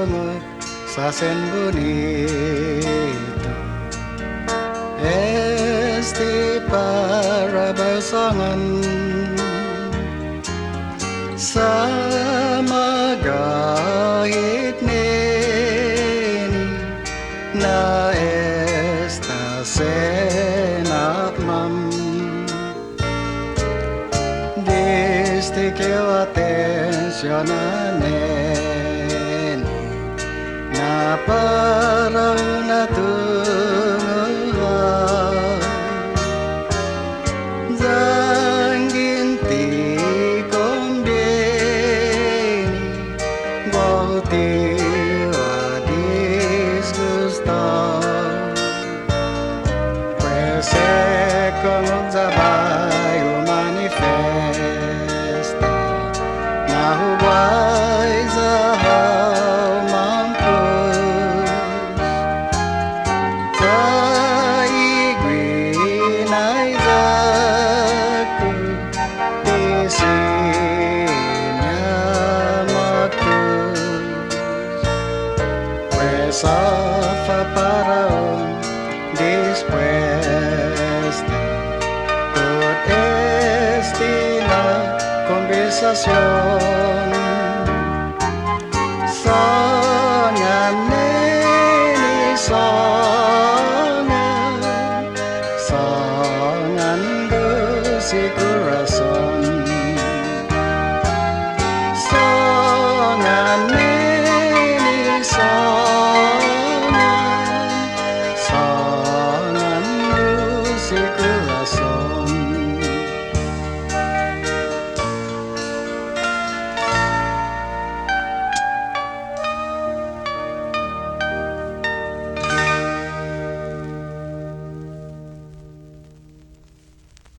sungguh sasen bonito. Este para bersangan sama gahit neni na esta senap mam. Desde que eu atenciono neni na para una tunguhan zanginti convieni voltiva disgustar pues con un trabalho manifesta na huwai sa mampus kaigwi na izaku di siña makus pues afa para dispuesta por esta conversación